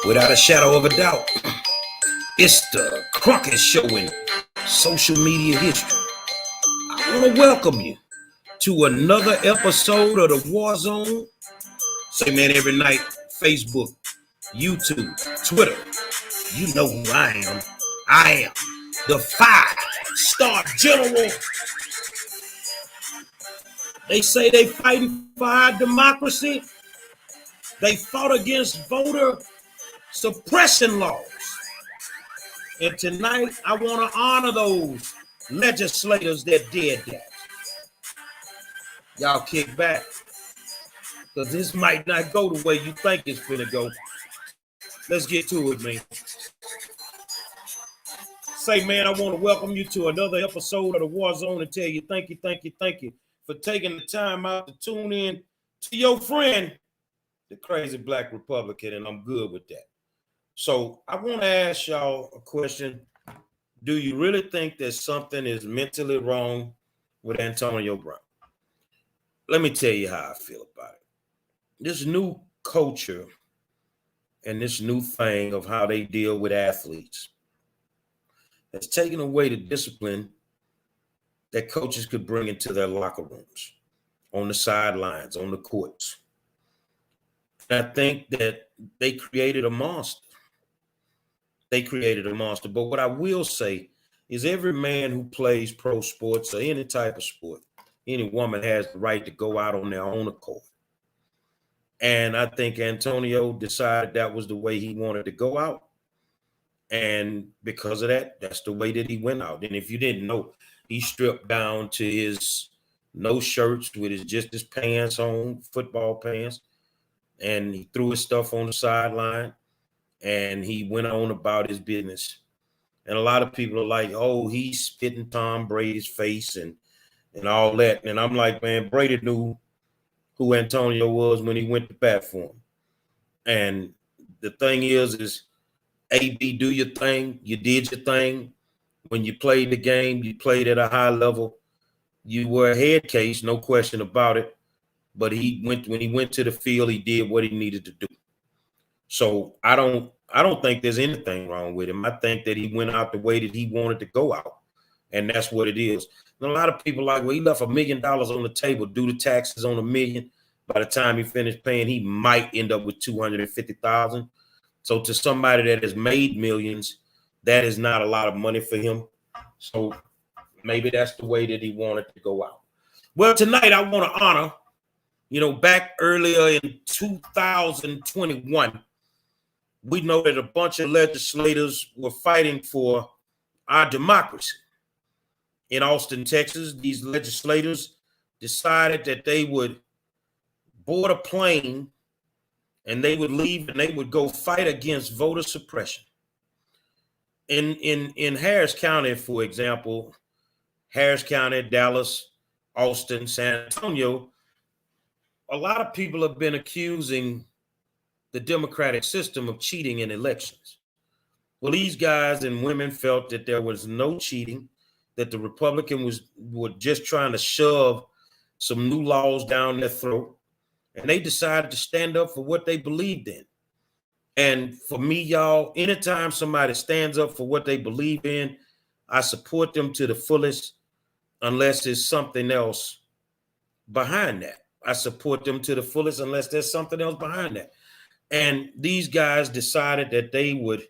Without a shadow of a doubt, it's the Crockett Show in social media history. I want to welcome you to another episode of the War Zone. Say, man, every night, Facebook, YouTube, Twitter, you know who I am. I am the 5-star general. They say they fighting for our democracy. They fought against voter suppression laws. And tonight, I want to honor those legislators that did that. Y'all kick back, because this might not go the way you think it's finna go. Let's get to it, man. Say, man, I want to welcome you to another episode of the War Zone and tell you thank you for taking the time out to tune in to your friend, the crazy black Republican, and I'm good with that. So I want to ask y'all a question. Do you really think that something is mentally wrong with Antonio Brown? Let me tell you how I feel about it. This new culture and this new thing of how they deal with athletes has taken away the discipline that coaches could bring into their locker rooms, on the sidelines, on the courts. And I think that they created a monster. But what I will say is every man who plays pro sports or any type of sport, any woman has the right to go out on their own accord. And I think Antonio decided that was the way he wanted to go out. And because of that, that's the way that he went out. And if you didn't know, he stripped down to his no shirts with just his pants on, football pants. And he threw his stuff on the sideline. And he went on about his business. And a lot of people are like, oh, he's spitting Tom Brady's face and all that. And I'm like, man, Brady knew who Antonio was when he went to bat for him. And the thing is AB, do your thing. You did your thing. When you played the game, you played at a high level. You were a head case, no question about it. But when he went to the field, he did what he needed to do. So I don't think there's anything wrong with him. I think that he went out the way that he wanted to go out. And that's what it is. And a lot of people are like, well, he left $1 million on the table, due to taxes on $1 million. By the time he finished paying, he might end up with $250,000. So to somebody that has made millions, that is not a lot of money for him. So maybe that's the way that he wanted to go out. Well, tonight I want to honor, back earlier in 2021, we know that a bunch of legislators were fighting for our democracy. In Austin, Texas, these legislators decided that they would board a plane and they would leave and they would go fight against voter suppression. In Harris County, for example, Harris County, Dallas, Austin, San Antonio, a lot of people have been accusing the democratic system of cheating in elections. Well, these guys and women felt that there was no cheating, that the Republican were just trying to shove some new laws down their throat, and they decided to stand up for what they believed in. And for me, y'all, anytime somebody stands up for what they believe in, I support them to the fullest, unless there's something else behind that. I support them to the fullest unless there's something else behind that. And these guys decided that they would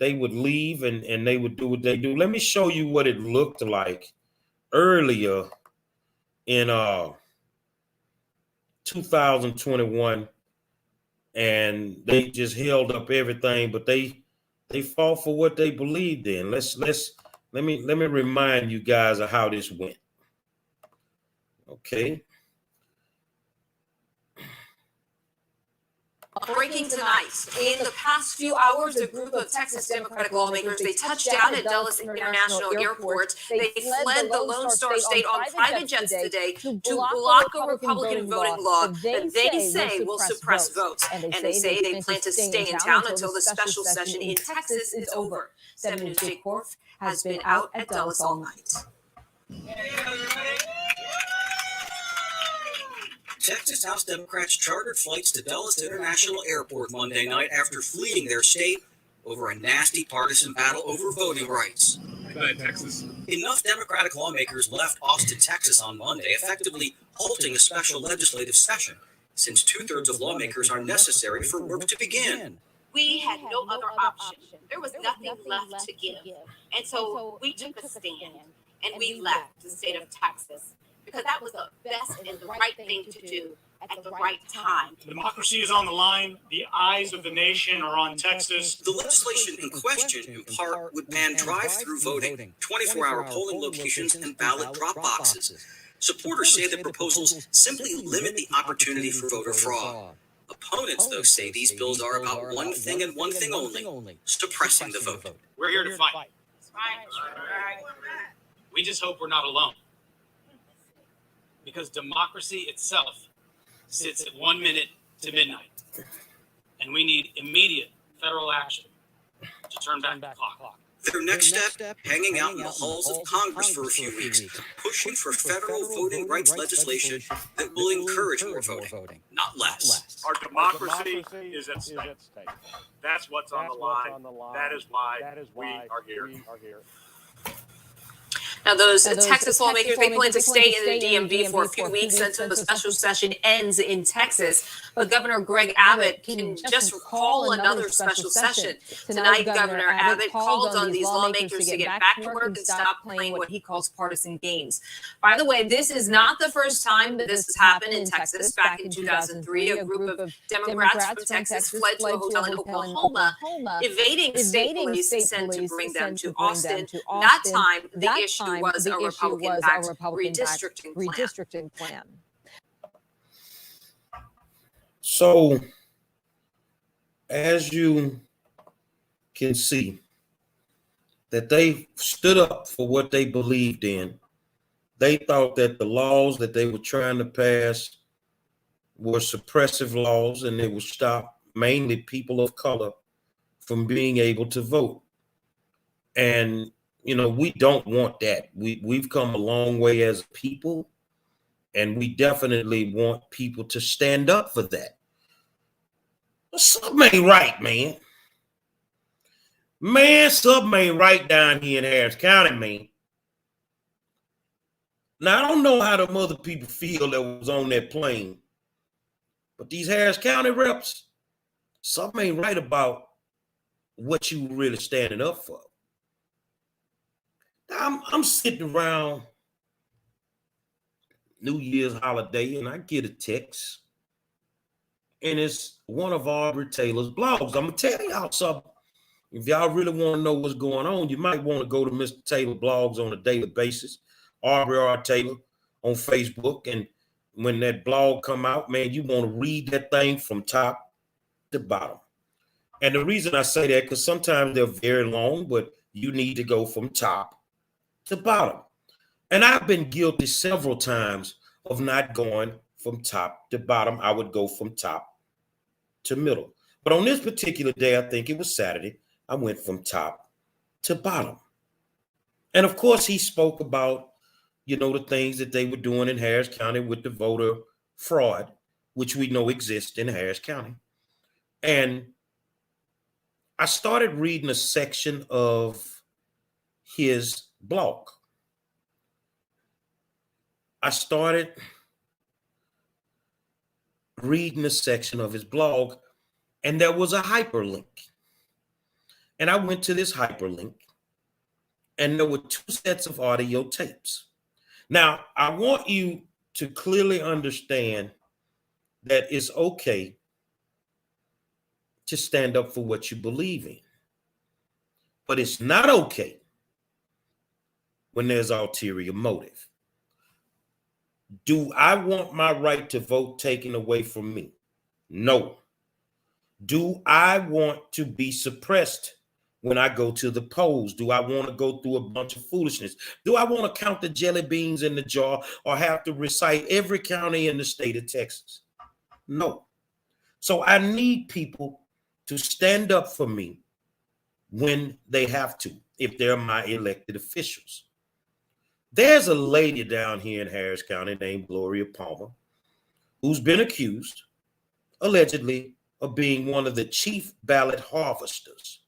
leave and they would do what they do. Let me show you what it looked like earlier in 2021. And they just held up everything, but they fought for what they believed in. Let me remind you guys of how this went. Okay. Breaking tonight. In the past few hours, a group of Texas Democratic lawmakers, they touched down at Dulles International Airport. They fled the Lone Star State on private jets today to block a Republican voting law that they say will suppress votes. And they say they plan to stay in town until the special session in Texas is over. 7 News' Jake Korf has been out at Dulles all night. Texas House Democrats chartered flights to Dulles International Airport Monday night after fleeing their state over a nasty partisan battle over voting rights. Go ahead, Texas. Enough Democratic lawmakers left Austin, Texas on Monday, effectively halting a special legislative session, since 2/3 of lawmakers are necessary for work to begin. We had no other option. There was nothing left to give. And so we took a stand and we left the state of Texas because that was the best and the right thing to do at the right time. Democracy is on the line. The eyes of the nation are on Texas. The legislation in question, in part, would ban drive-through voting, 24-hour polling locations, and ballot drop boxes. Supporters say the proposals simply limit the opportunity for voter fraud. Opponents, though, say these bills are about one thing and one thing only, suppressing the vote. We're here to fight. Right. We just hope we're not alone. Because democracy itself sits at 1 minute to midnight. And we need immediate federal action to turn back the clock. Their next step, hanging out in the halls of Congress for a few weeks, pushing for federal voting rights legislation that will encourage more voting, not less. Our democracy is at stake. That's what's on the line. That is why we are here. Now, those Texas lawmakers, they plan to stay in the DMV for a few weeks until the special session ends in Texas. But Governor Greg Abbott can just call another special session. Tonight, Governor Abbott called on these lawmakers to get back to work and stop playing what he calls partisan games. By the way, this is not the first time that this has happened in Texas. Back in 2003, a group of Democrats from Texas fled to a hotel in Oklahoma, evading state police sent to bring them to Austin. That time, the issue was a Republican-backed redistricting plan. So, as you can see, that they stood up for what they believed in. They thought that the laws that they were trying to pass were suppressive laws and they would stop mainly people of color from being able to vote. And you know, we don't want that. We've come a long way as a people, and we definitely want people to stand up for that. But something ain't right, man. Man, something ain't right down here in Harris County, man. Now, I don't know how them other people feel that was on that plane, but these Harris County reps, something ain't right about what you really standing up for. I'm sitting around New Year's holiday and I get a text and it's one of Aubrey Taylor's blogs. I'm going to tell y'all something. If y'all really want to know what's going on, you might want to go to Mr. Taylor blogs on a daily basis, Aubrey R. Taylor on Facebook. And when that blog come out, man, you want to read that thing from top to bottom. And the reason I say that, because sometimes they're very long, but you need to go from top to bottom. And I've been guilty several times of not going from top to bottom. I would go from top to middle. But on this particular day, I think it was Saturday, I went from top to bottom. And of course, he spoke about, you know, the things that they were doing in Harris County with the voter fraud, which we know exists in Harris County. And I started reading a section of his blog. I started reading a section of his blog, and there was a hyperlink. And I went to this hyperlink, and there were 2 sets of audio tapes. Now, I want you to clearly understand that it's okay to stand up for what you believe in, but it's not okay when there's ulterior motive. Do I want my right to vote taken away from me? No. Do I want to be suppressed when I go to the polls? Do I want to go through a bunch of foolishness? Do I want to count the jelly beans in the jar or have to recite every county in the state of Texas? No. So I need people to stand up for me when they have to, if they're my elected officials. There's a lady down here in Harris County named Gloria Palmer who's been accused, allegedly, of being one of the chief ballot harvesters.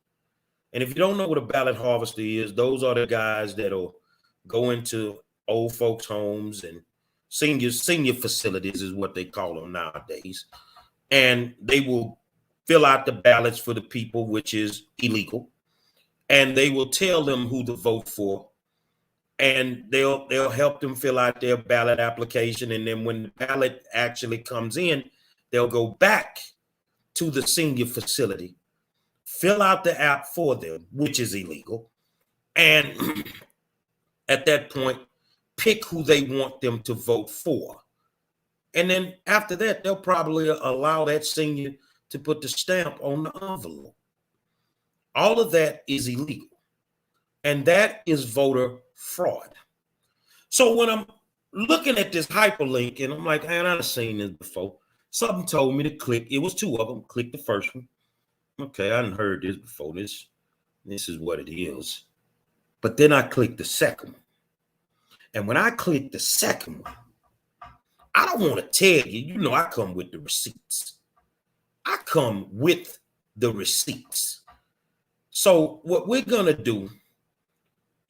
And if you don't know what a ballot harvester is, those are the guys that'll go into old folks' homes and senior facilities is what they call them nowadays. And they will fill out the ballots for the people, which is illegal. And they will tell them who to vote for. And they'll help them fill out their ballot application. And then when the ballot actually comes in, they'll go back to the senior facility, fill out the app for them, which is illegal. And at that point, pick who they want them to vote for. And then after that, they'll probably allow that senior to put the stamp on the envelope. All of that is illegal. And that is voter fraud. So when I'm looking at this hyperlink and I'm like, man, I've seen this before. Something told me to click. It was two of them. Click the first one. Okay, I hadn't heard this before. This is what it is. But then I clicked the second one. And when I clicked the second one, I don't want to tell you, you know, I come with the receipts. I come with the receipts. So what we're going to do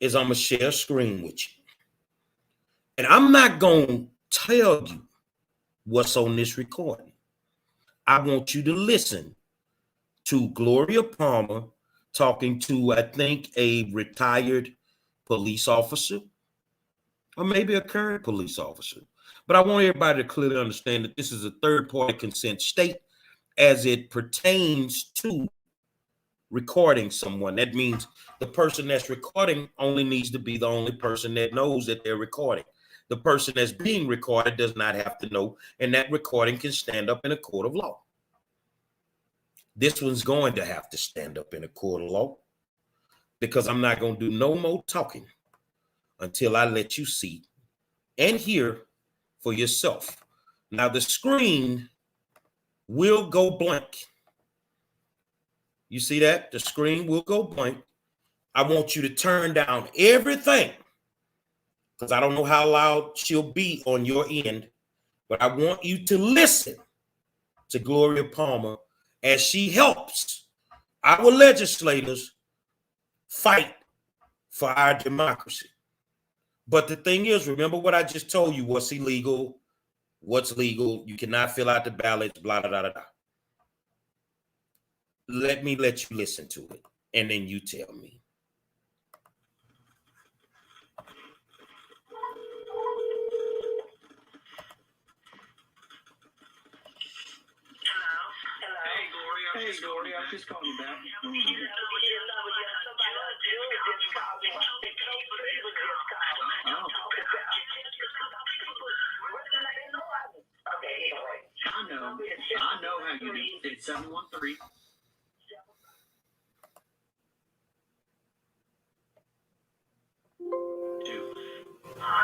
is I'm going to share a screen with you. And I'm not going to tell you what's on this recording. I want you to listen to Gloria Palmer talking to, I think, a retired police officer or maybe a current police officer. But I want everybody to clearly understand that this is a third-party consent state as it pertains to recording someone. That means the person that's recording only needs to be the only person that knows that they're recording. The person that's being recorded does not have to know, and that recording can stand up in a court of law. This one's going to have to stand up in a court of law because I'm not going to do no more talking until I let you see and hear for yourself. Now, the screen will go blank. You see that? The screen will go blank. I want you to turn down everything because I don't know how loud she'll be on your end, but I want you to listen to Gloria Palmer as she helps our legislators fight for our democracy. But the thing is, remember what I just told you, what's illegal, what's legal. You cannot fill out the ballots, blah, blah, blah, blah. Let me let you listen to it, and then you tell me. Hey, Gloria, I just called you back. I know how you do. It's 713.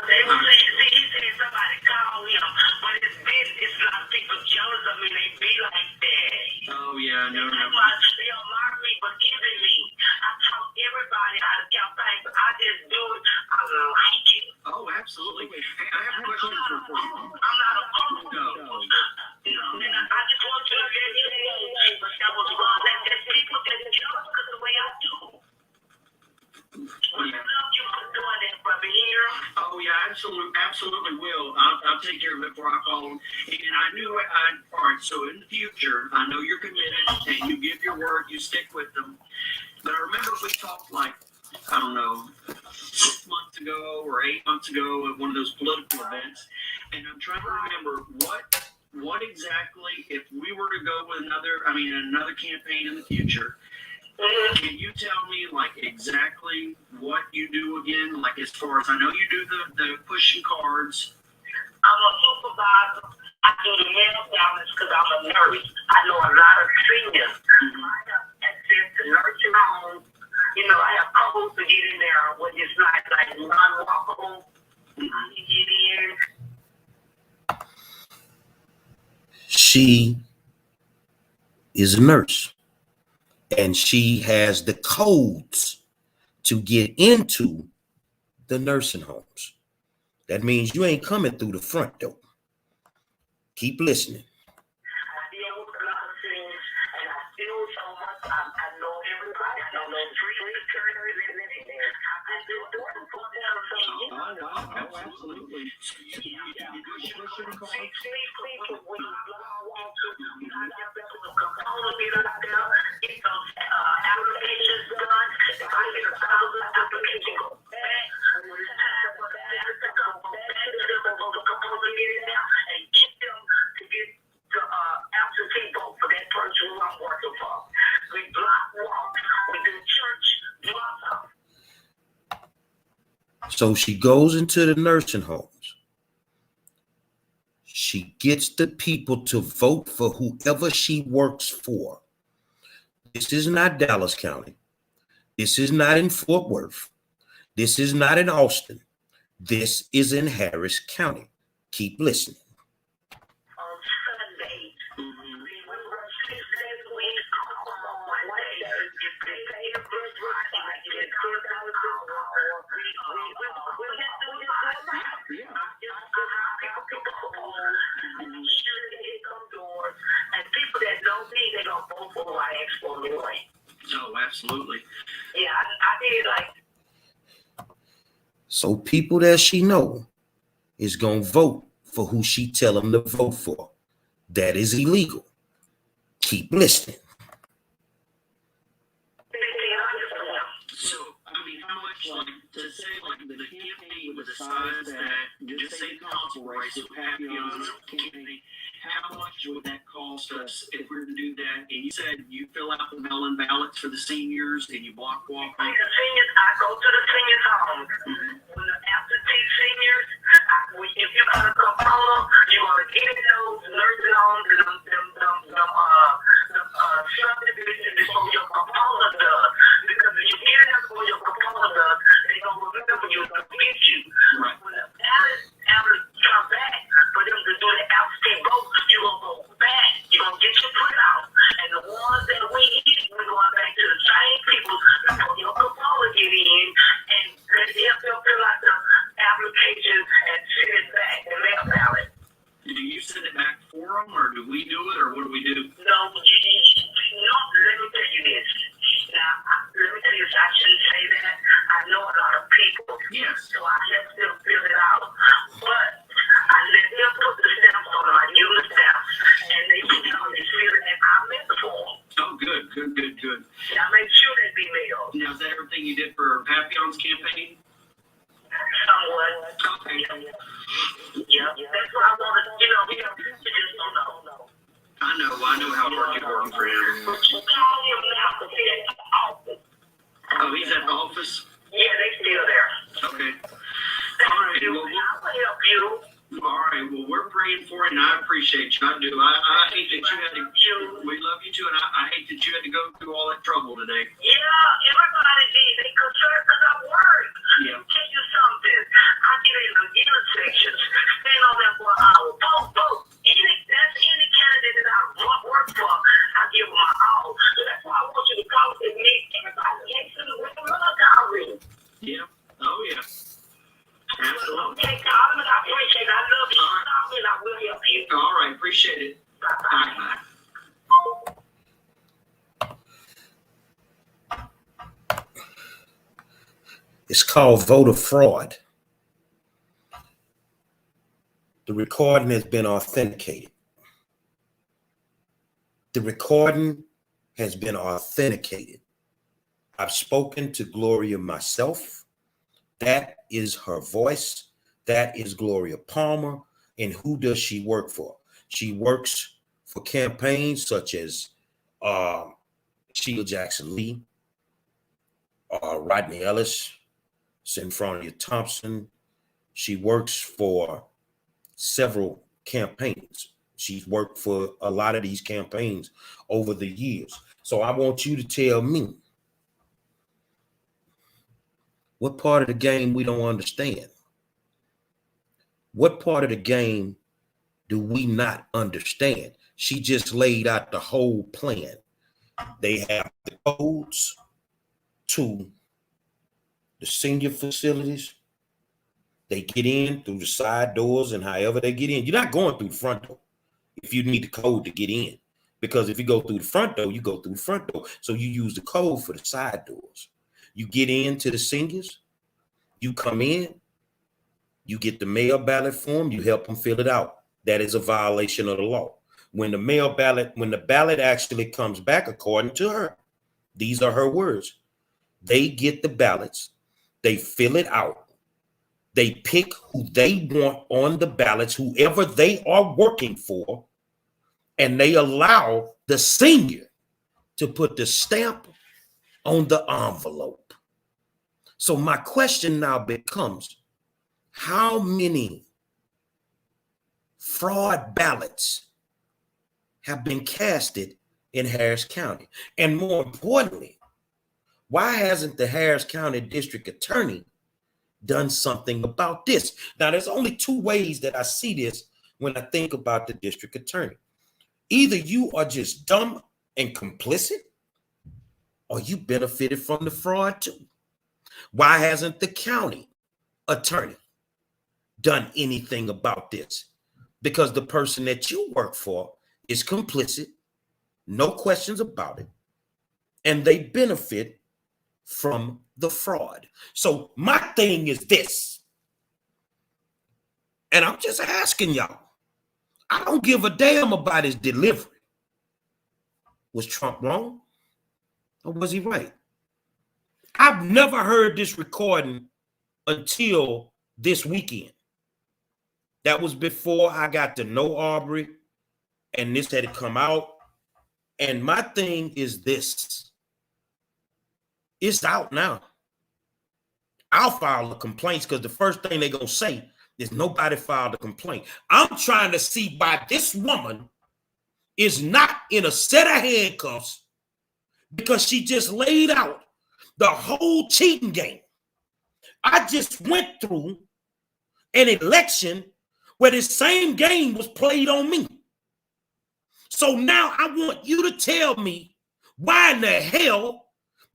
They were saying, he said somebody call him, but it's a lot of people jealous of me. They be like that. Oh, yeah, no. That's why they don't mark me, but even me. I taught everybody how to campaign, but I just do it. I like it. Oh, absolutely. Hey, I have a question for you. I'm not opposed to it. And I just want to let you know, but that was wrong. There's people that jealous because of the way I do. Well, I love you for doing that for me here. Oh, yeah, absolutely will. I'll take care of it before I call them. And I knew all right, so in the future, I know you're committed and you give your word, you stick with them. But I remember we talked like, I don't know, 6 months ago or 8 months ago at one of those political events. And I'm trying to remember what exactly, if we were to go with another campaign in the future, can you tell me like exactly what you do again? Like as far as I know, you do the pushing cards. I'm a supervisor. I do the mail balance because I'm a nurse. I know a lot of seniors. I have access to nursing homes. You know, I have codes to get in there when it's not like non-walkable. I get in. She is a nurse. And she has the codes to get into the nursing homes. That means you ain't coming through the front door. Keep listening. I deal with a lot of things, and I feel so much. I know everybody. I know those three churches living there. I've been doing for Absolutely. absentee vote for that person who I'm working for. We block walk. We do church block up. So she goes into the nursing homes. She gets the people to vote for whoever she works for. This is not Dallas County. This is not in Fort Worth. This is not in Austin. This is in Harris County. Keep listening. On Sunday, we work 6 days a week. On Monday, if they pay the first right, I get $10 an hour. We just do this all night. People sure they hit them doors, and people that know me, they don't vote for who I ask for anyway. No, absolutely. Yeah, I did like. So people that she know is going to vote for who she tell them to vote for. That is illegal. Keep listening. So, I mean, how much, like, to say, like, the campaign with the signs that just say council race with Papillon's campaign, how much would that cost us if we were to do that? And you said you fill out the mail-in ballots for the seniors and you block walk. The seniors, I go to the seniors' home. When the absentee seniors, if you're gonna come home, you're gonna get in those nursing homes and them subdivisions before your component does. Because if you get in there before your component does, they gonna remember you and beat you. Right. When the ballot come back for them to do the absentee vote, you gonna go back. You gonna get your print out, and the ones that we eat, we going back to the same people before your component get in, and let them fill out the application and send it back and mail ballot. Do you send it back for them, or do we do it, or what do we do? No, let me tell you this. Now, let me tell you this. I shouldn't say that. I know a lot of people. Yes. So I let them fill it out. But I let them put the stamps on my unit stamps, and they can tell me fill it, and I meant for them. Oh, good. I make sure they be mailed. Now, is that everything you did for Papillon's campaign? Somewhat. Okay. Yeah. That's what I want to, you just don't know. I know how hard you're working for him. Call him now to get at the office. Oh, he's at the office? Yeah, they still there. Okay. All right, I will help you. All right, well, we're praying for it, and I appreciate you. I do. I hate that you had to. We love you too, and I hate that you had to go through all that trouble today. Yeah, everybody did. They concerned because I work. Yeah. Tell you something. I get in the intersections, stand on there for an hour. Vote. That's any candidate that I work for. I give my all. So that's why I want you to call and meet everybody. Actually, with the love already. Yeah. Oh, yeah. Absolutely. Okay, Colin, I appreciate it. I love you. And I will help you. All right, appreciate it. Bye-bye. It's called voter fraud. The recording has been authenticated. I've spoken to Gloria myself. That is her voice. That is Gloria Palmer. And who does she work for? She works for campaigns such as Sheila Jackson Lee, Rodney Ellis, Sinfronia Thompson. She works for several campaigns. She's worked for a lot of these campaigns over the years. So I want you to tell me what part of the game we don't understand. What part of the game do we not understand? She just laid out the whole plan. They have the codes to the senior facilities. They get in through the side doors, and however they get in, you're not going through the front door. if you need the code to get in. Because if you go through the front door, you go through the front door. So you use the code for the side doors. You get into the seniors, you come in, you get the mail ballot form, you help them fill it out. That is a violation of the law. When the ballot actually comes back, according to her, these are her words. They get the ballots, they fill it out. They pick who they want on the ballots, whoever they are working for, and they allow the senior to put the stamp on the envelope. So my question now becomes, how many fraud ballots have been casted in Harris County? And more importantly, why hasn't the Harris County District Attorney done something about this? Now, there's only two ways that I see this when I think about the district attorney. Either you are just dumb and complicit, or you benefited from the fraud too. Why hasn't the county attorney done anything about this? Because the person that you work for is complicit, no questions about it, and they benefit from the fraud. So my thing is this, and I'm just asking y'all, I don't give a damn about his delivery. Was Trump wrong or was he right? I've never heard this recording until this weekend. That was before I got to know Aubrey, and this had come out. And my thing is this. It's out now. I'll file the complaints because the first thing they're going to say is nobody filed a complaint. I'm trying to see why this woman is not in a set of handcuffs because she just laid out the whole cheating game. I just went through an election where this same game was played on me. So now I want you to tell me why in the hell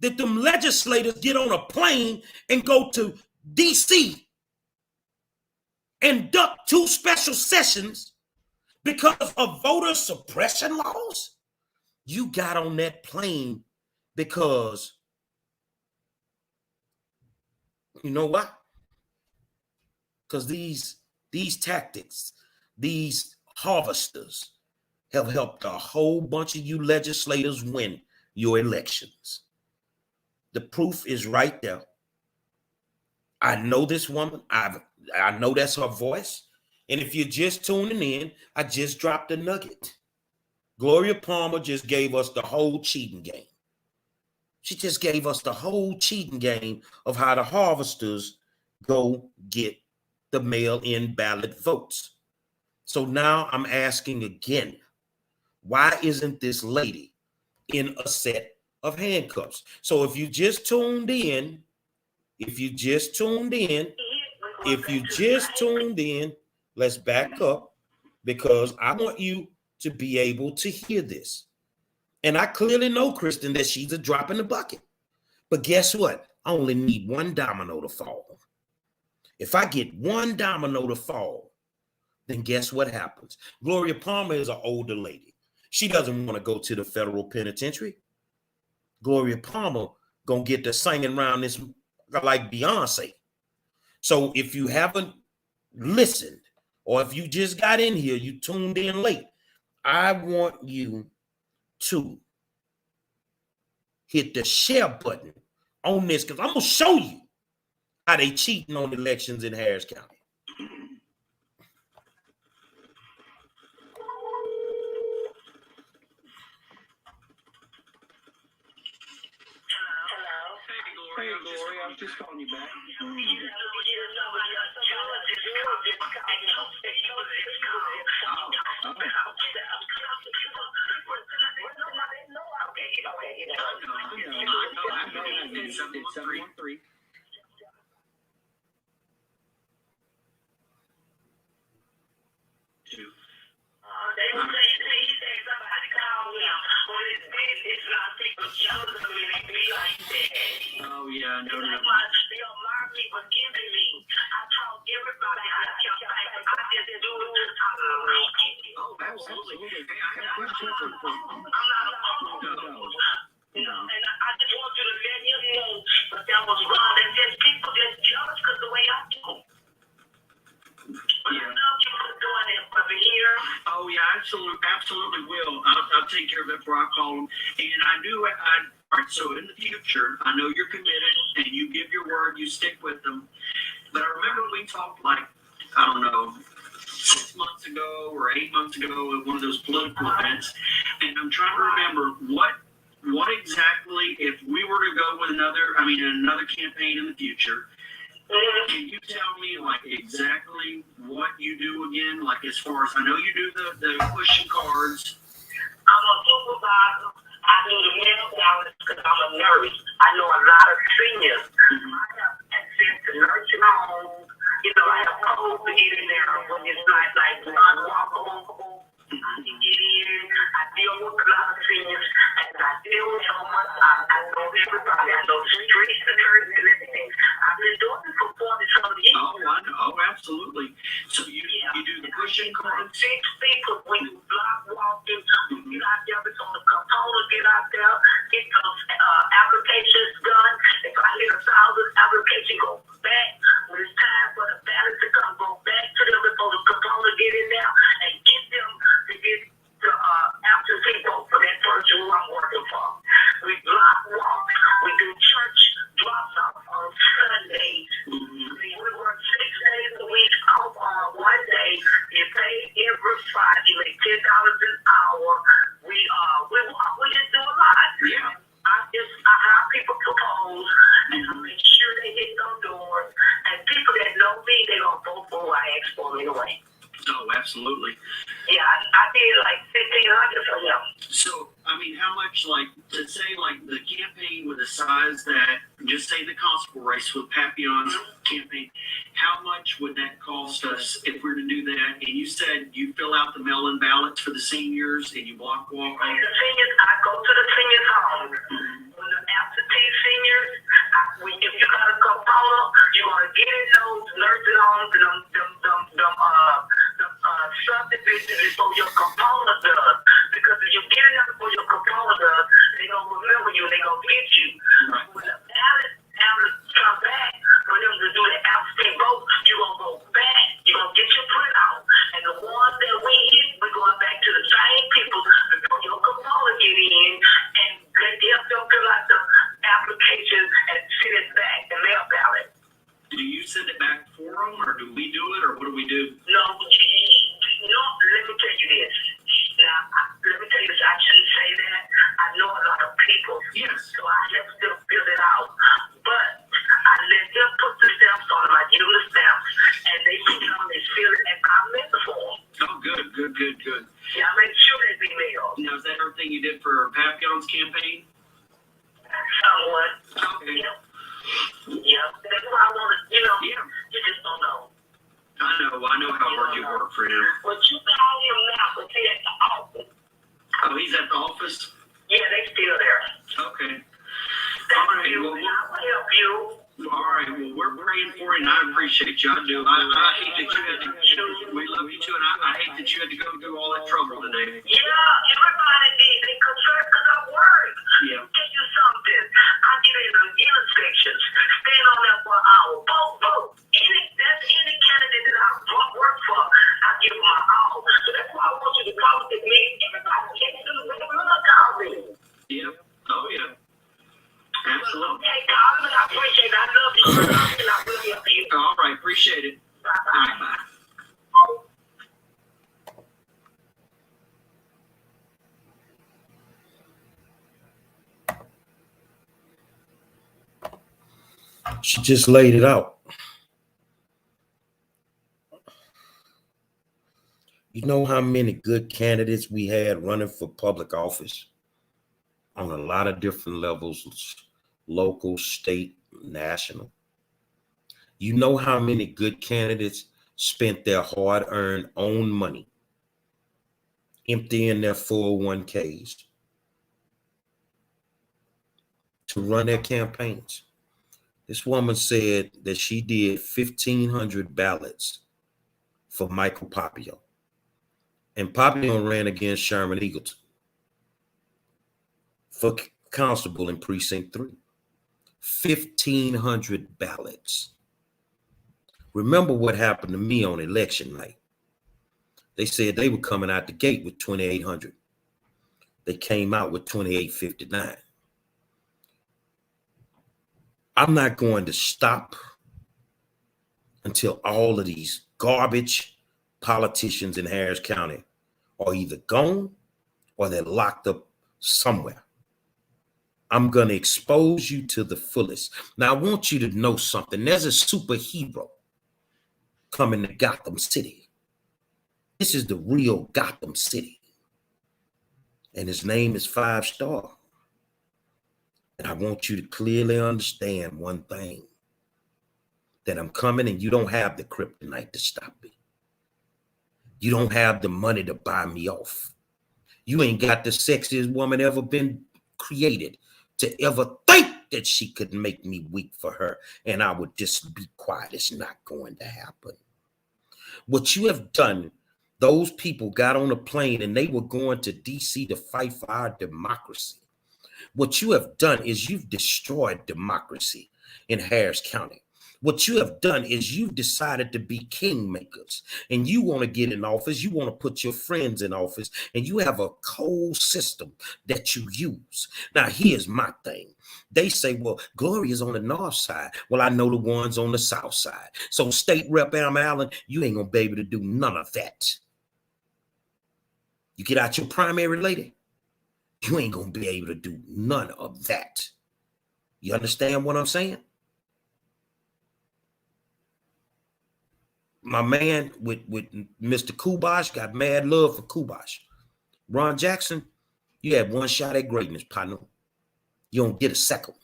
did them legislators get on a plane and go to D.C. and duck 2 special sessions because of voter suppression laws? You got on that plane because, you know what? Because these tactics, these harvesters have helped a whole bunch of you legislators win your elections. The proof is right there. I know this woman. I know that's her voice. And if you're just tuning in, I just dropped a nugget. Gloria Palmer just gave us the whole cheating game. She just gave us the whole cheating game of how the harvesters go get the mail-in ballot votes. So now I'm asking again, why isn't this lady in a set of handcuffs? So if you just tuned in, let's back up because I want you to be able to hear this. And I clearly know, Kristen, that she's a drop in the bucket. But guess what? I only need one domino to fall. If I get one domino to fall, then guess what happens? Gloria Palmer is an older lady. She doesn't want to go to the federal penitentiary. Gloria Palmer gonna get to singing around this like Beyonce. So if you haven't listened, or if you just got in here, you tuned in late, I want you to hit the share button on this because I'm gonna show you how they cheating on elections in Harris County. Hey, Gloria, I was just calling you back. It's 713. Oh yeah, no. Oh, absolutely. You know, and I just want you to let him know that that was wrong. And just people just jealous because the way I do. But I love you for doing it over here. Oh yeah, absolutely will. I'll take care of it before I call them. And all right, so in the future, I know you're committed and you give your word, you stick with them. But I remember we talked like, I don't know, 6 months ago or 8 months ago at one of those political events. And I'm trying to remember what exactly, if we were to go with another campaign in the future, can you tell me like exactly what you do again? Like as far as, I know you do the pushing cards. I'm a supervisor. I do the mail balance because I'm a nurse. I know a lot of seniors. I have access to nursing homes. You know, I have codes to get in there when it's like unwalkable. I can get in. I deal with a lot of seniors, and I deal with so much. I know everybody. I know the streets, the church, and everything. I've been doing it for 40-some years. Oh, I know. Oh, absolutely. So you do the pushing cards. 6 people when you block walking, get out there, it's on the component, get out there, get those applications done. If I get 1,000 applications, go back. When it's time for the ballot to come, go back to them before the component get in there and get them to get the absentee vote for that person who I'm working for. We block walks. We do church drops off on Sundays. We work 6 days a week off on one day. You pay every Friday. You make $10 an hour. We just do a lot. Yeah. I have people propose and I make sure they hit those doors. And people that know me, they gonna vote for who I ask for anyway. Oh, absolutely. Yeah, I did like 1,500 for them. So, I mean, how much, like, to say, like, the campaign with the size that, just say the constable race with Papillon's campaign, how much would that cost us if we were to do that? And you said you fill out the mail-in ballots for the seniors and you block walk on. The seniors, I go to the seniors' home. When the absentee seniors, if you got a component, you're going to get in those nursing homes and them subdivisions before your component does. Because if you get in there before your component does, they're going to remember you and they're going to get you. Right. When the ballot come back, for them to do the absentee vote, you're going to go back. You're going to get your printout. And the ones that we hit, we're going back to the same people before your component get in and let them fill out the application and send it back, the mail ballot. Do you send it back for them, or do we do it, or what do we do? No, let me tell you this. Now, let me tell you this. I shouldn't say that. I know a lot of people. Yes. So I have to fill it out. But I let them put the stamps on them. I give them the stamps. And they sit down, they fill it, and I mail it for them. Oh, good. Yeah, I make sure they be mailed. Now, is that everything you did for Papillon's campaign? Somewhat. Okay. Yep. That's why I want to, Yeah. You just don't know. I know how hard you work for him. But you call him now, but stay at the office. Oh, he's at the office? Yeah, they still there. Okay. All right, you. well, I will help you. All right, well, we're praying for you, and I appreciate you. I do. I hate that you had to, we love you too, and I hate that you had to go through all that trouble today. Yeah, everybody did. They concerned because I work. Yeah. Tell you something. I get in the intersections, stand on there for an hour, vote. Any candidate that I work for, I give them my all. So that's why I want you to call me. Everybody can do it. Call me. Yep. Oh, yeah. Absolutely. Hey, Colin, I appreciate it. I love you. And I will help you. All right, appreciate it. Bye-bye. All right, bye. She just laid it out. You know how many good candidates we had running for public office on a lot of different levels, local, state, national. You know how many good candidates spent their hard-earned own money emptying their 401ks to run their campaigns. This woman said that she did 1,500 ballots for Michael Papillon. And Papillon ran against Sherman Eagleton. for constable in precinct 3. 1,500 ballots. Remember what happened to me on election night. They said they were coming out the gate with 2,800. They came out with 2,859. I'm not going to stop until all of these garbage politicians in Harris County are either gone or they're locked up somewhere. I'm going to expose you to the fullest. Now, I want you to know something. There's a superhero coming to Gotham City. This is the real Gotham City. And his name is 5 Star. And I want you to clearly understand one thing, that I'm coming and you don't have the kryptonite to stop me. You don't have the money to buy me off. You ain't got the sexiest woman ever been created to ever think that she could make me weak for her and I would just be quiet. It's not going to happen. What you have done, those people got on a plane and they were going to DC to fight for our democracy. What you have done is you've destroyed democracy in Harris County. What you have done is you've decided to be kingmakers and you want to get in office. You want to put your friends in office and you have a cold system that you use. Now, here's my thing. They say, well, Gloria's on the north side. Well, I know the ones on the south side. So State Rep Allen, you ain't going to be able to do none of that. You get out your primary lady, you ain't going to be able to do none of that. You understand what I'm saying? My man with Mr. Kubash got mad love for Kubash. Ron Jackson, you had one shot at greatness, partner. You don't get a second one.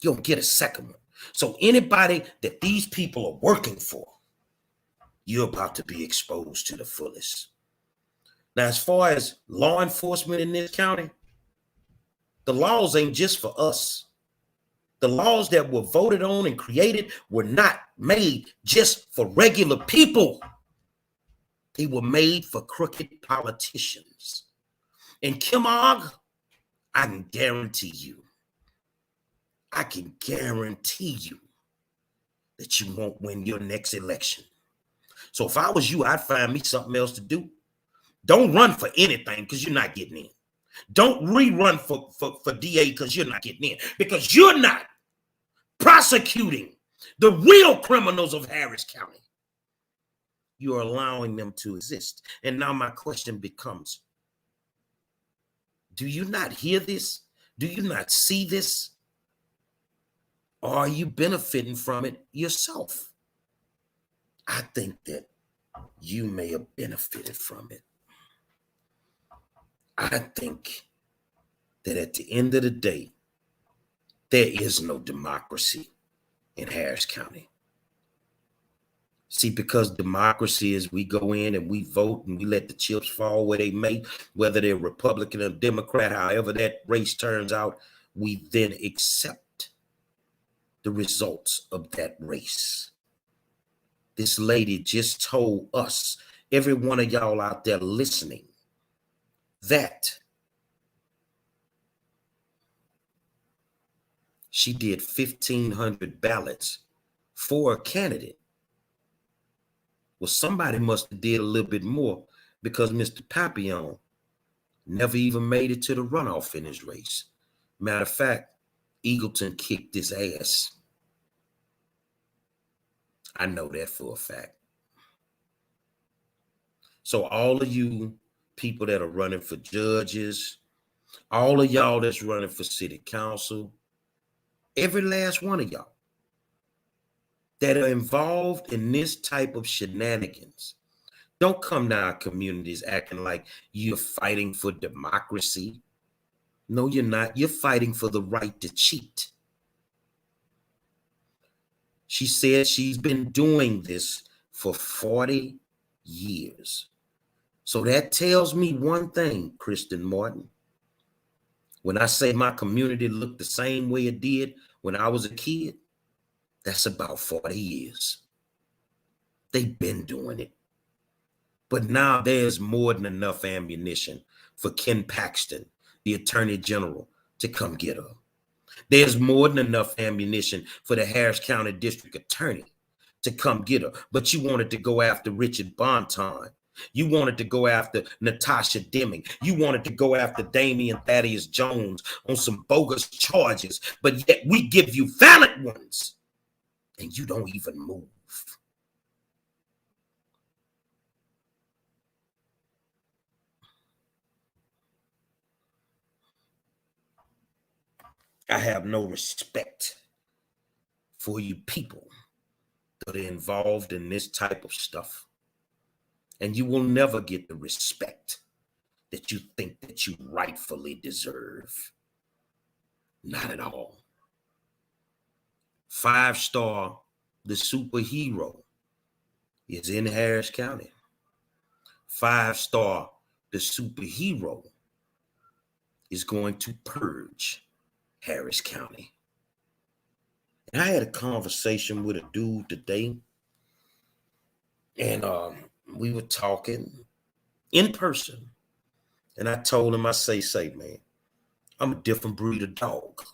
You don't get a second one. So anybody that these people are working for, you're about to be exposed to the fullest. Now, as far as law enforcement in this county, the laws ain't just for us. The laws that were voted on and created were not made just for regular people. They were made for crooked politicians. And Kim Og, I can guarantee you that you won't win your next election. So if I was you, I'd find me something else to do. Don't run for anything because you're not getting in. Don't rerun for DA because you're not getting in. Because you're not prosecuting the real criminals of Harris County. You're allowing them to exist. And now my question becomes, do you not hear this? Do you not see this? Or are you benefiting from it yourself? I think that you may have benefited from it. I think that at the end of the day, there is no democracy in Harris County. See, because democracy is we go in and we vote and we let the chips fall where they may, whether they're Republican or Democrat, however that race turns out, we then accept the results of that race. This lady just told us, every one of y'all out there listening, that she did 1,500 ballots for a candidate. Well, somebody must have did a little bit more because Mr. Papillon never even made it to the runoff in his race. Matter of fact, Eagleton kicked his ass. I know that for a fact. So all of you people that are running for judges, all of y'all that's running for city council, every last one of y'all that are involved in this type of shenanigans, don't come to our communities acting like you're fighting for democracy. No, you're not. You're fighting for the right to cheat. She said she's been doing this for 40 years. So that tells me one thing, Kristen Martin. When I say my community looked the same way it did when I was a kid, that's about 40 years. They've been doing it. But now there's more than enough ammunition for Ken Paxton the attorney general to come get her. There's more than enough ammunition for the Harris County district attorney to come get her. But you wanted to go after Richard Bonton. You wanted to go after Natasha Deming. You wanted to go after Damian Thaddeus Jones on some bogus charges. But yet we give you valid ones and you don't even move. I have no respect for you people that are involved in this type of stuff. And you will never get the respect that you think that you rightfully deserve. Not at all. 5-Star, the superhero, is in Harris County. 5-Star, the superhero, is going to purge Harris County. And I had a conversation with a dude today, and we were talking in person. And I told him, I say, man, I'm a different breed of dog.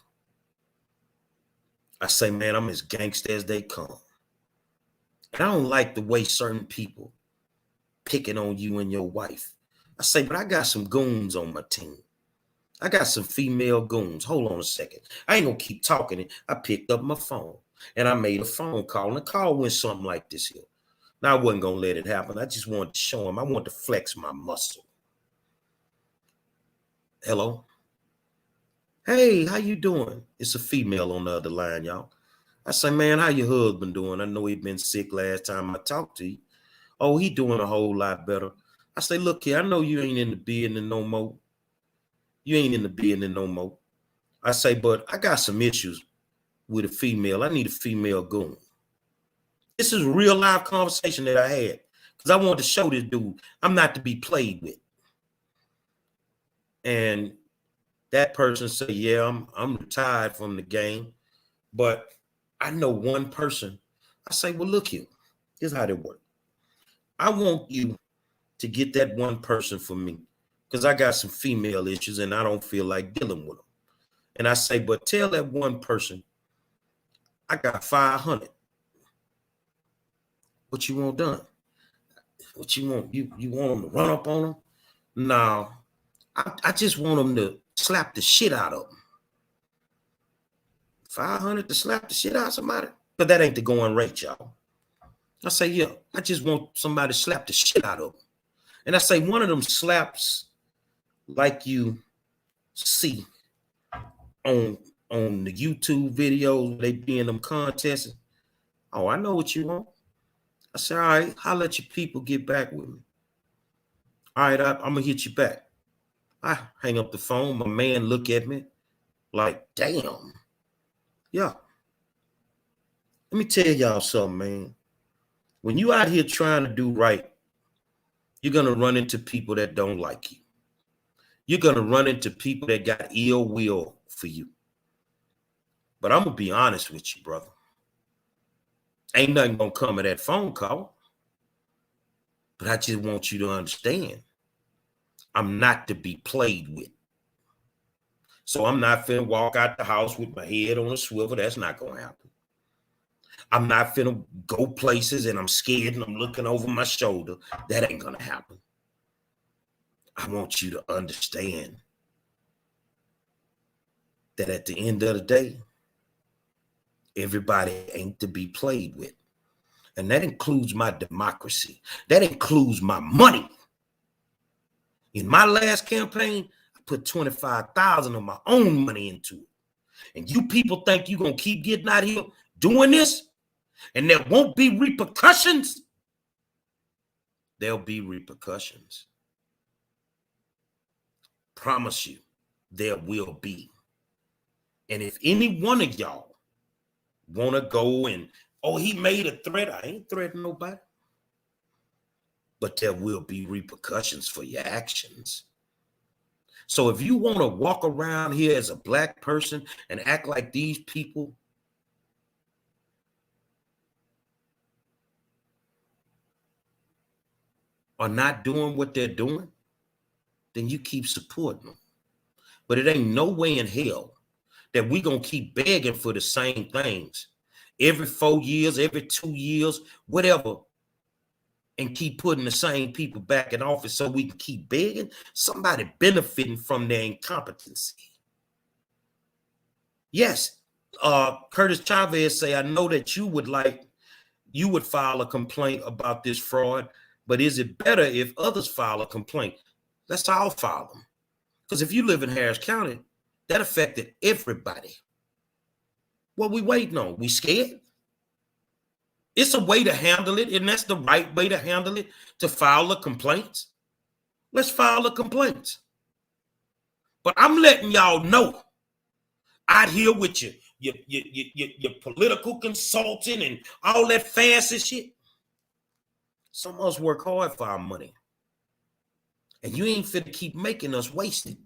I say, man, I'm as gangster as they come. And I don't like the way certain people picking on you and your wife. I say, but I got some goons on my team. I got some female goons. Hold on a second. I ain't gonna keep talking. I picked up my phone and I made a phone call. And the call went something like this here. Now I wasn't gonna let it happen. I just wanted to show him. I wanted to flex my muscle. Hello? Hey, how you doing? It's a female on the other line, y'all. I say, man, how your husband doing? I know he been sick last time I talked to you. Oh, he doing a whole lot better. I say, look here, I know you ain't in the business no more. You ain't in the business no more. I say, but I got some issues with a female. I need a female goon. This is a real live conversation that I had because I wanted to show this dude I'm not to be played with. And that person said, yeah, I'm retired from the game, but I know one person. I say, well, look here. Here's how it works. I want you to get that one person for me because I got some female issues and I don't feel like dealing with them. And I say, but tell that one person I got 500. What you want done? What you want? You want them to run up on them? No, I just want them to slap the shit out of them. 500 to slap the shit out of somebody? But that ain't the going rate, y'all. I say, yeah, I just want somebody to slap the shit out of them. And I say, one of them slaps like you see on the YouTube videos, they be in them contests. Oh, I know what you want. I say, all right, I'll let your people get back with me. All right, I'm going to hit you back. I hang up the phone. My man look at me like, damn. Yeah. Let me tell y'all something, man. When you out here trying to do right, you're going to run into people that don't like you. You're going to run into people that got ill will for you. But I'm going to be honest with you, brother. Ain't nothing going to come of that phone call. But I just want you to understand, I'm not to be played with. So I'm not finna walk out the house with my head on a swivel. That's not going to happen. I'm not finna go places and I'm scared and I'm looking over my shoulder. That ain't going to happen. I want you to understand that at the end of the day, everybody ain't to be played with. And that includes my democracy. That includes my money. In my last campaign, I put $25,000 of my own money into it. And you people think you're going to keep getting out here doing this and there won't be repercussions? There'll be repercussions. Promise you, there will be. And if any one of y'all want to go and, oh, he made a threat, I ain't threatening nobody. But there will be repercussions for your actions. So if you want to walk around here as a black person and act like these people are not doing what they're doing, then you keep supporting them. But it ain't no way in hell that we gonna keep begging for the same things every 4 years, every 2 years, whatever, and keep putting the same people back in office so we can keep begging. Somebody benefiting from their incompetency. Yes, Curtis Chavez say, I know that you would file a complaint about this fraud, but is it better if others file a complaint? Let's all file them. Because if you live in Harris County, that affected everybody. What we waiting on? We scared? It's a way to handle it, and that's the right way to handle it, to file the complaints. Let's file the complaints. But I'm letting y'all know, out here with your political consulting and all that fancy shit, some of us work hard for our money. And you ain't finna keep making us waste it.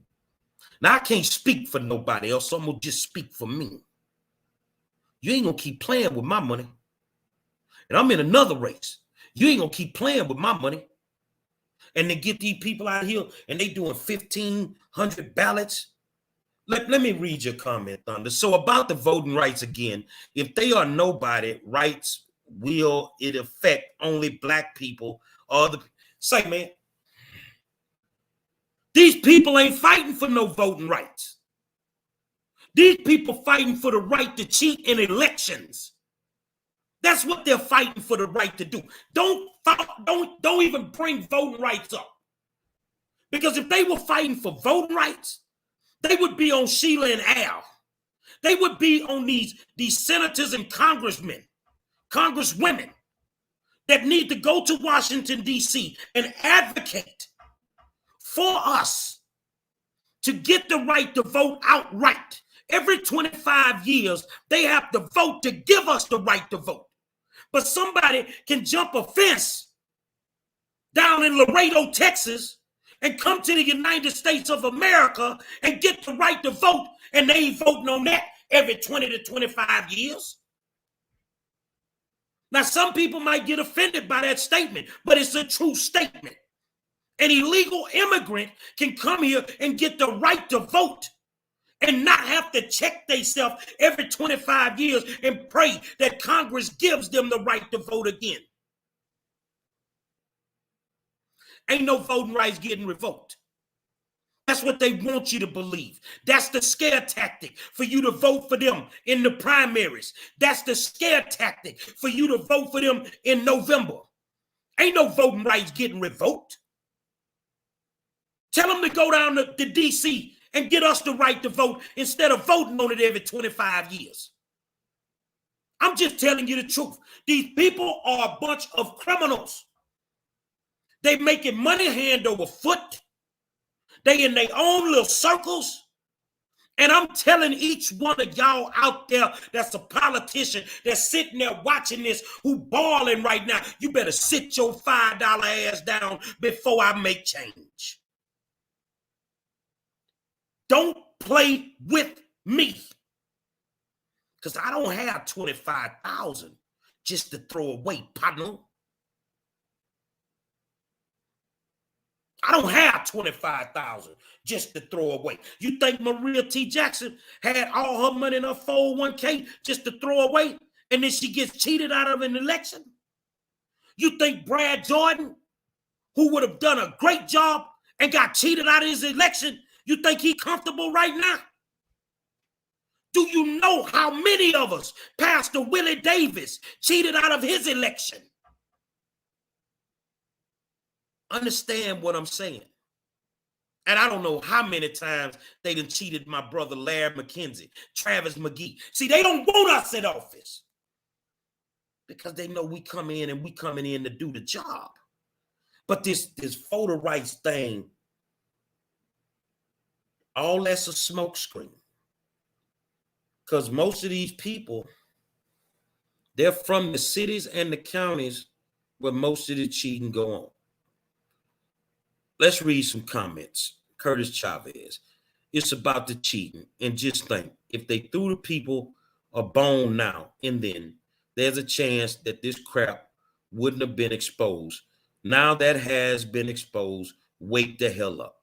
Now, I can't speak for nobody else, so I'm gonna just speak for me. You ain't gonna keep playing with my money. And I'm in another race. You ain't gonna keep playing with my money. And they get these people out here and they doing 1,500 ballots. Let me read your comment, Thunder. So about the voting rights again, if they are nobody, rights will it affect only black people or the say, man, these people ain't fighting for no voting rights. These people fighting for the right to cheat in elections. That's what they're fighting for the right to do. Don't even bring voting rights up. Because if they were fighting for voting rights, they would be on Sheila and Al. They would be on these senators and congresswomen that need to go to Washington, D.C. and advocate for us to get the right to vote outright. Every 25 years, they have to vote to give us the right to vote. But somebody can jump a fence down in Laredo, Texas, and come to the United States of America and get the right to vote, and they ain't voting on that every 20 to 25 years. Now, some people might get offended by that statement, but it's a true statement. An illegal immigrant can come here and get the right to vote and not have to check themselves every 25 years and pray that Congress gives them the right to vote again. Ain't no voting rights getting revoked. That's what they want you to believe. That's the scare tactic for you to vote for them in the primaries. That's the scare tactic for you to vote for them in November. Ain't no voting rights getting revoked. Tell them to go down to D.C. and get us the right to vote instead of voting on it every 25 years. I'm just telling you the truth. These people are a bunch of criminals. They making money hand over foot. They in their own little circles. And I'm telling each one of y'all out there that's a politician that's sitting there watching this, who balling right now, you better sit your $5 ass down before I make change. Don't play with me. Because I don't have $25,000 just to throw away, partner. I don't have $25,000 just to throw away. You think Maria T. Jackson had all her money in her 401k just to throw away, and then she gets cheated out of an election? You think Brad Jordan, who would have done a great job and got cheated out of his election, you think he's comfortable right now? Do you know how many of us, Pastor Willie Davis, cheated out of his election? Understand what I'm saying. And I don't know how many times they done cheated my brother Larry McKenzie, Travis McGee. See, they don't want us in office because they know we coming in to do the job. But this photo rights thing, all that's a smoke screen. Because most of these people, they're from the cities and the counties where most of the cheating go on. Let's read some comments. Curtis Chavez. It's about the cheating. And just think, if they threw the people a bone now and then, there's a chance that this crap wouldn't have been exposed. Now that has been exposed, wake the hell up.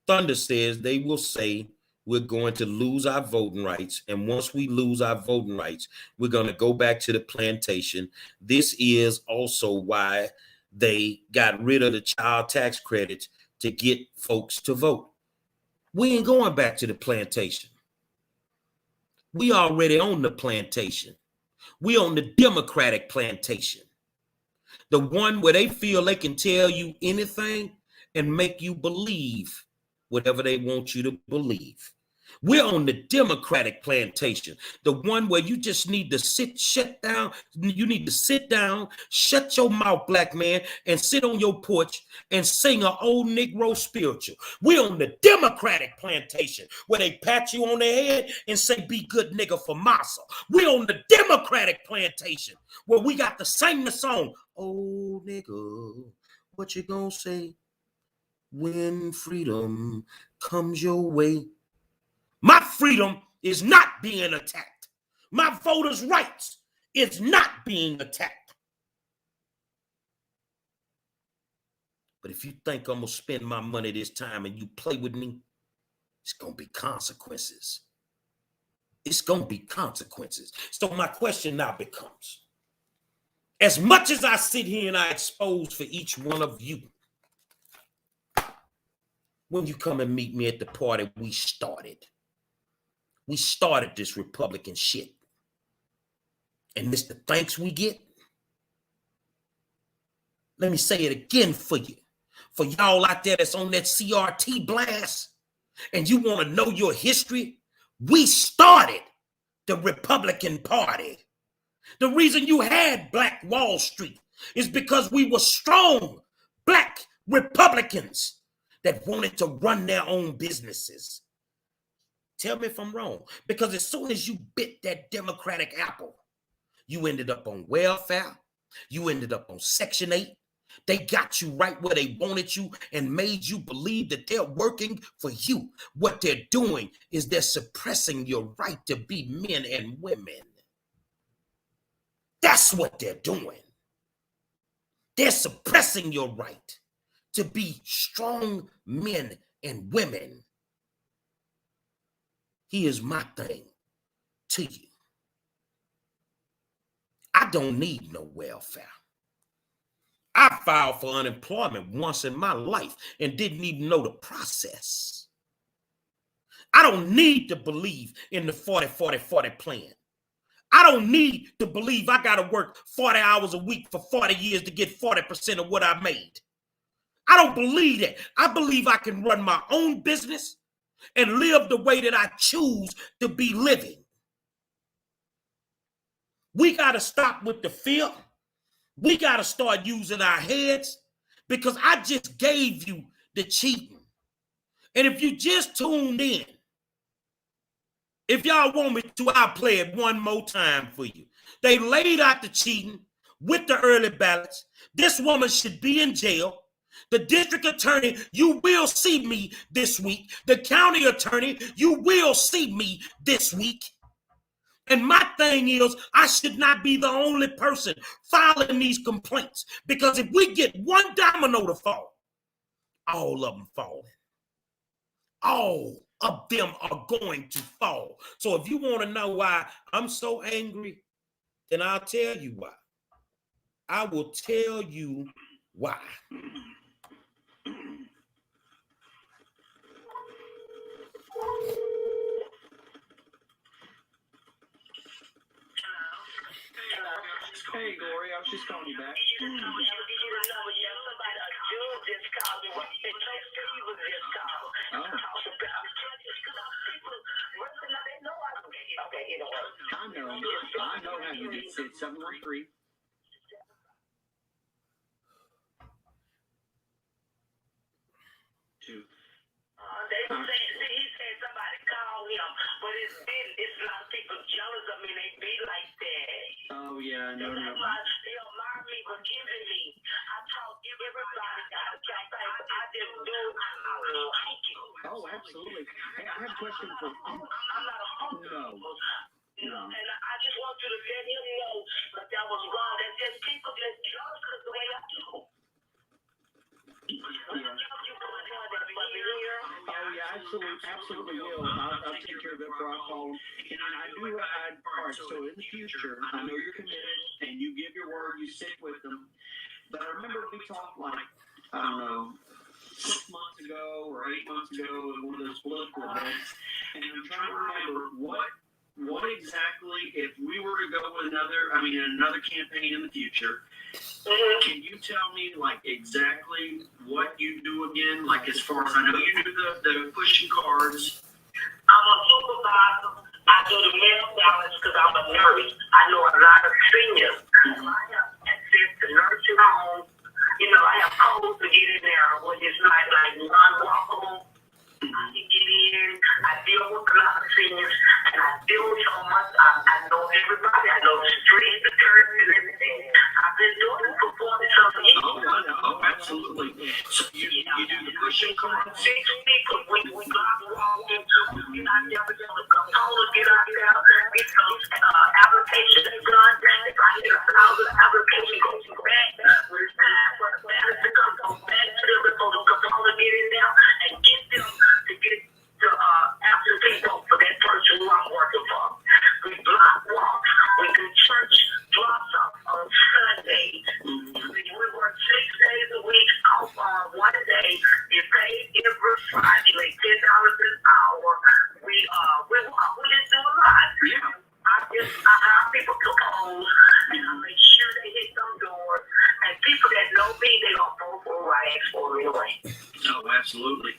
Thunder says they will say we're going to lose our voting rights. And once we lose our voting rights, we're going to go back to the plantation. This is also why they got rid of the child tax credits to get folks to vote. We ain't going back to the plantation. We already on the plantation. We on the Democratic plantation. The one where they feel they can tell you anything and make you believe whatever they want you to believe. We're on the Democratic plantation, the one where you just need to shut down. You need to sit down, shut your mouth, black man, and sit on your porch and sing an old Negro spiritual. We're on the Democratic plantation where they pat you on the head and say, be good nigga for massa. We're on the Democratic plantation where we got to sing the song, oh nigga, what you gonna say when freedom comes your way? My freedom is not being attacked. My voters' rights is not being attacked. But if you think I'm going to spend my money this time and you play with me, it's going to be consequences. It's going to be consequences. So my question now becomes, as much as I sit here and I expose for each one of you, when you come and meet me at the party we started this Republican shit. And this the thanks we get. Let me say it again for you. For y'all out there that's on that CRT blast and you want to know your history, we started the Republican Party. The reason you had Black Wall Street is because we were strong Black Republicans that wanted to run their own businesses. Tell me if I'm wrong. Because as soon as you bit that Democratic apple, you ended up on welfare. You ended up on Section 8. They got you right where they wanted you and made you believe that they're working for you. What they're doing is they're suppressing your right to be men and women. That's what they're doing. They're suppressing your right to be strong men and women. Here's my thing to you. I don't need no welfare. I filed for unemployment once in my life and didn't even know the process. I don't need to believe in the 40-40-40 plan. I don't need to believe I got to work 40 hours a week for 40 years to get 40% of what I made. I don't believe that. I believe I can run my own business and live the way that I choose to be living. We got to stop with the fear. We got to start using our heads because I just gave you the cheating. And if you just tuned in, if y'all want me to, I'll play it one more time for you. They laid out the cheating with the early ballots. This woman should be in jail. The district attorney, you will see me this week. The county attorney, you will see me this week. And my thing is, I should not be the only person filing these complaints. Because if we get one domino to fall, all of them falling. All of them are going to fall. So if you want to know why I'm so angry, then I'll tell you why. I will tell you why. Hey, Gloria, I was just calling you back. Somebody, a dude just called me. What the Steve was just called. They know I don't get it. Okay, you know what? I know how you get it. 713. He said somebody called him, but it's a lot of people jealous of me. They be like that. Oh yeah, no. They admire me for giving me. I taught everybody how to try things. I just do it. I like it. Oh, absolutely. Hey, I have a question for you. I'm not a hunter. No. And I just want you to let him know that was wrong. That just people just jealous because the way I do. Oh yeah, absolutely will. I'll take care of it before I call them. And I do. All right. So in the future, I know you're committed, and you give your word. You stick with them. But I remember we talked like I don't know 6 months ago or 8 months ago at one of those political events, and I'm trying to remember what exactly if we were to go with another campaign in the future. Can you tell me like exactly what you do again? Like as far as I know, you do the pushing cards. I'm a supervisor. I do the mail ballots because I'm a nurse. I know a lot of seniors. I have access to nursing homes. You know, I have codes to get in there when it's not like non-walkable. I can get in. I deal with a lot of seniors, and I deal so much. I know everybody. I know the street, the church, and everything. I've been doing it for 40-something years. Oh, absolutely. So you do the pushing cards. 6 people we got walked into, and I never tell the controller get out there. Get those applications done. If I get 1,000 applications, go back. It's time for the ballot to come back to them before the controller get in there and get them to get the absentee vote for that person who I'm working for. We block walks. We do church drops-off on Sundays. We work 6 days a week off on one day. You pay every Friday, like $10 an hour. We just do a lot. Yeah. I have people propose, and I make sure they hit some doors. And people that know me, they don't vote for who I ask for anyway. Oh, absolutely.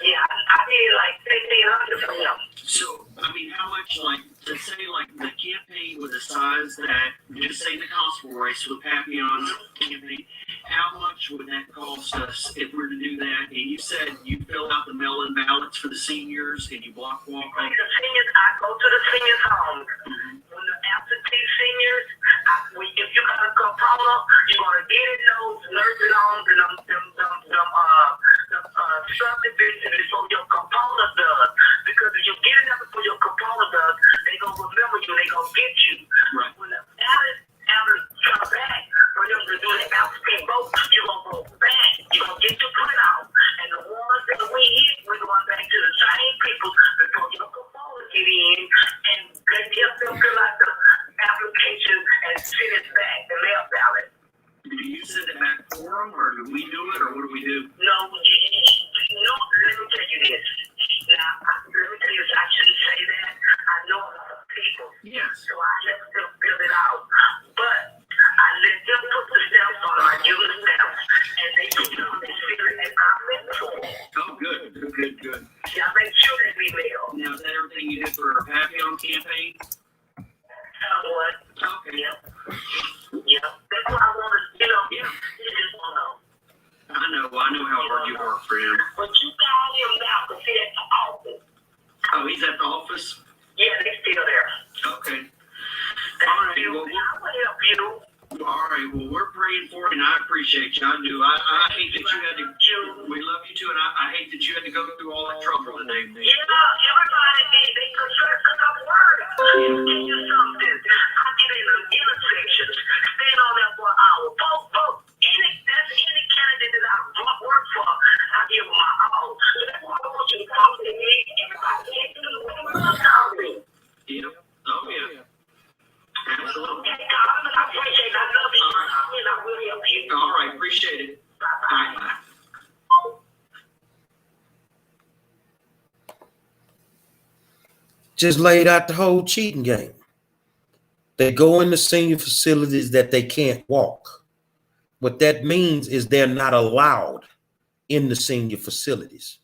Yeah, I did like 1,500 for them. So, I mean, how much, like, to say, like, the campaign with the size that, just say the constable race with Papillon's campaign, how much would that cost us if we were to do that? And you said you fill out the mail-in ballots for the seniors and you block walk on. The seniors, I go to the seniors' homes. When the absentee seniors, if you got a component, you're going to get in those nursing homes and them subdivisions before your component does. Because if you get in there before your component does, they going to remember you, they going to get you. Right. When the ballot come back for them to do the absentee vote, you're going to go back. You're going to get your printout. And the ones that we hit, we're going back to the same people before your component get in and let them fill out the application and send it back, the mail ballot. Do you send it back for them, or do we do it, or what do we do? No, let me tell you this. Now, let me tell you this. I shouldn't say that. I know a lot of people. Yes. So I let them fill it out. But I let them put the stamps on my use stamps, and they put it on the seal and I send it to them. Oh, good. Yeah, I make sure they be mailed. Now, is that everything you did for our Papillon campaign? What? Okay. Yeah. That's why I want to, you just want to know. I know how hard you work for him. But you call him now because he's at the office. Oh, he's at the office? Yeah, they're still there. Okay. All right, well, I will help you. All right, well, we're praying for you, and I appreciate you. I do. I hate that you had to, we love you too, and I hate that you had to go through all that trouble today. Yeah, everybody did. They concerned because I'm worried. I'll tell you something. I get in the intersections, stand on there for an hour. Vote. That's any candidate that I work for, I give my all. So that's why I want you to come to me. Everybody can't do whatever you tell me. Yep. Oh, yeah. Absolutely. Okay, God, I appreciate it. I love you. And I will help you. All right, appreciate it. Bye-bye. Bye. Just laid out the whole cheating game. They go into senior facilities that they can't walk. What that means is they're not allowed in the senior facilities.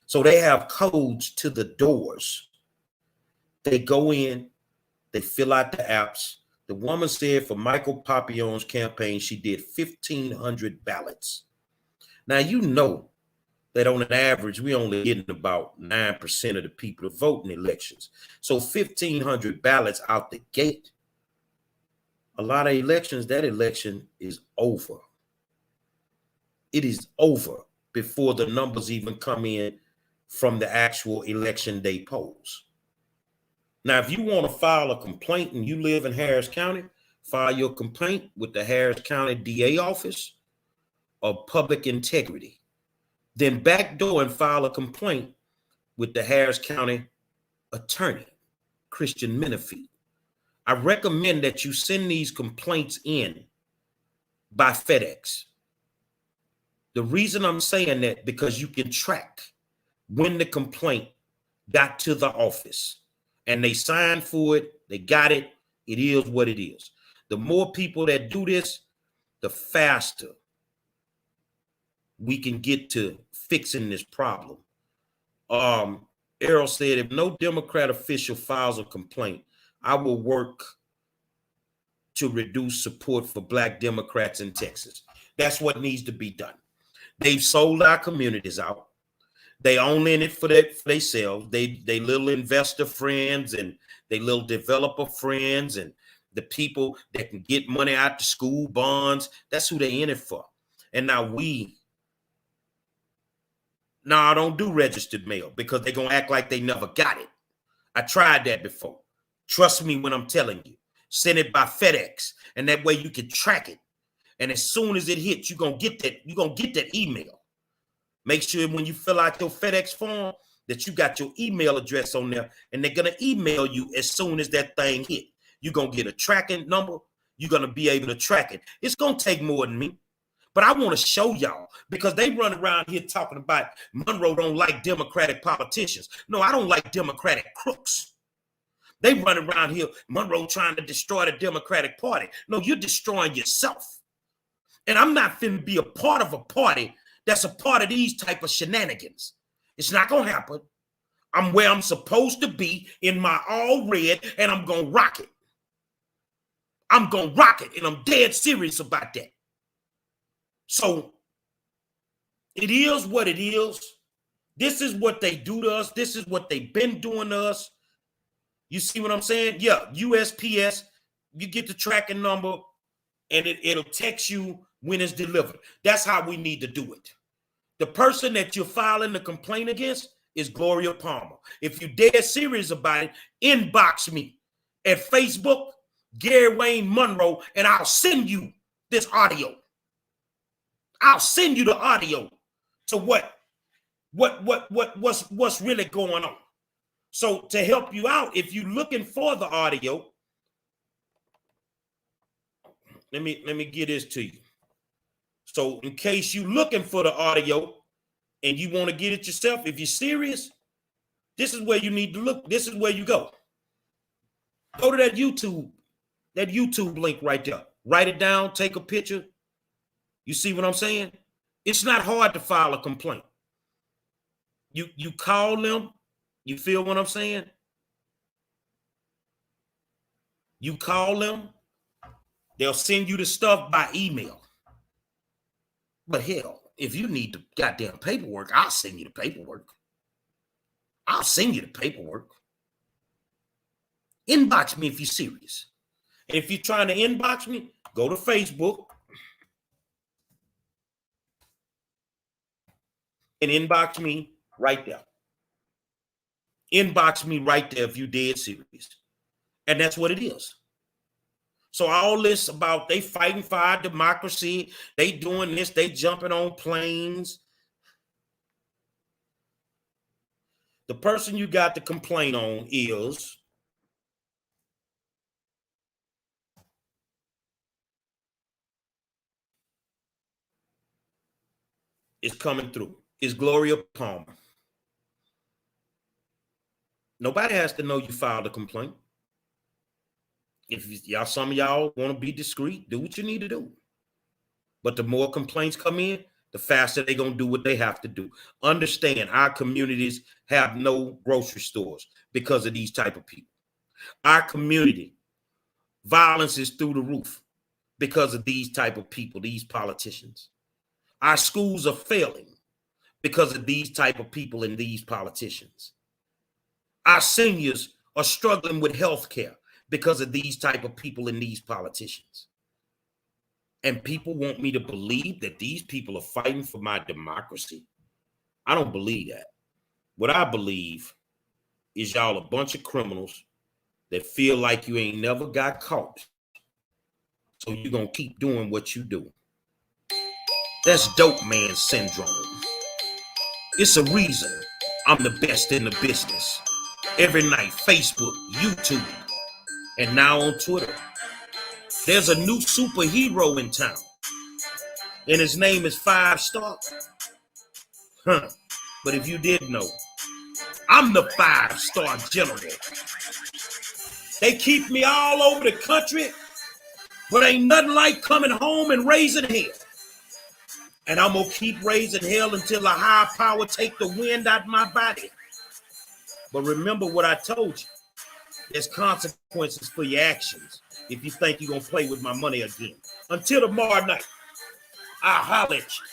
So they have codes to the doors. They go in, they fill out the apps. The woman said for Michael Papillon's campaign, she did 1,500 ballots. Now, you know that on an average, we only getting about 9% of the people to vote in elections. So 1,500 ballots out the gate. A lot of elections, that election is over. It is over before the numbers even come in from the actual election day polls. Now, if you want to file a complaint and you live in Harris County, file your complaint with the Harris County DA office of public integrity, then backdoor and file a complaint with the Harris County attorney, Christian Menifee. I recommend that you send these complaints in by FedEx. The reason I'm saying that, because you can track when the complaint got to the office and they signed for it, they got it, it is what it is. The more people that do this, the faster we can get to fixing this problem. Errol said, if no Democrat official files a complaint, I will work to reduce support for Black Democrats in Texas. That's what needs to be done. They've sold our communities out. They only in it for themselves. They little investor friends and they little developer friends and the people that can get money out the school bonds. That's who they in it for. And now I don't do registered mail because they're going to act like they never got it. I tried that before. Trust me when I'm telling you. Send it by FedEx, and that way you can track it. And as soon as it hits, you're going to get that email. Make sure when you fill out your FedEx form that you got your email address on there, and they're going to email you as soon as that thing hit. You're going to get a tracking number. You're going to be able to track it. It's going to take more than me. But I want to show y'all, because they run around here talking about Monroe don't like Democratic politicians. No, I don't like Democratic crooks. They run around here, Monroe trying to destroy the Democratic Party. No, you're destroying yourself. And I'm not finna be a part of a party that's a part of these type of shenanigans. It's not going to happen. I'm where I'm supposed to be in my all red, and I'm going to rock it. I'm going to rock it, and I'm dead serious about that. So it is what it is. This is what they do to us. This is what they've been doing to us. You see what I'm saying? Yeah, USPS, you get the tracking number and it'll text you when it's delivered. That's how we need to do it. The person that you're filing the complaint against is Gloria Palmer. If you're dead serious about it, inbox me at Facebook, Gary Wayne Monroe, and I'll send you this audio. I'll send you the audio to what's really going on. So to help you out, if you're looking for the audio, let me get this to you. So in case you're looking for the audio and you want to get it yourself, if you're serious, this is where you need to look. This is where you go. Go to that YouTube link right there. Write it down, take a picture. You see what I'm saying? It's not hard to file a complaint. You call them. You feel what I'm saying? You call them. They'll send you the stuff by email. But hell, if you need the goddamn paperwork, I'll send you the paperwork. I'll send you the paperwork. Inbox me if you're serious. And if you're trying to inbox me, go to Facebook and inbox me right there. Inbox me right there if you dead serious. And that's what it is. So all this about they fighting for our democracy, they doing this, they jumping on planes. The person you got to complain on is coming through. Is Gloria Palmer. Nobody has to know you filed a complaint. If y'all, some of y'all want to be discreet, do what you need to do. But the more complaints come in, the faster they're going to do what they have to do. Understand, our communities have no grocery stores because of these type of people. Our community, violence is through the roof because of these type of people, these politicians. Our schools are failing because of these type of people and these politicians. Our seniors are struggling with health care because of these type of people and these politicians. And people want me to believe that these people are fighting for my democracy. I don't believe that. What I believe is y'all a bunch of criminals that feel like you ain't never got caught. So you're going to keep doing what you do. That's dope man syndrome. It's a reason I'm the best in the business. Every night, Facebook, YouTube, and now on Twitter. There's a new superhero in town, and his name is 5 Star. Huh. But if you did know, I'm the 5-star general. They keep me all over the country, but ain't nothing like coming home and raising hell. And I'm gonna keep raising hell until a higher power take the wind out my body. But remember what I told you. There's consequences for your actions if you think you're gonna play with my money again. Until tomorrow night, I'll holler at you.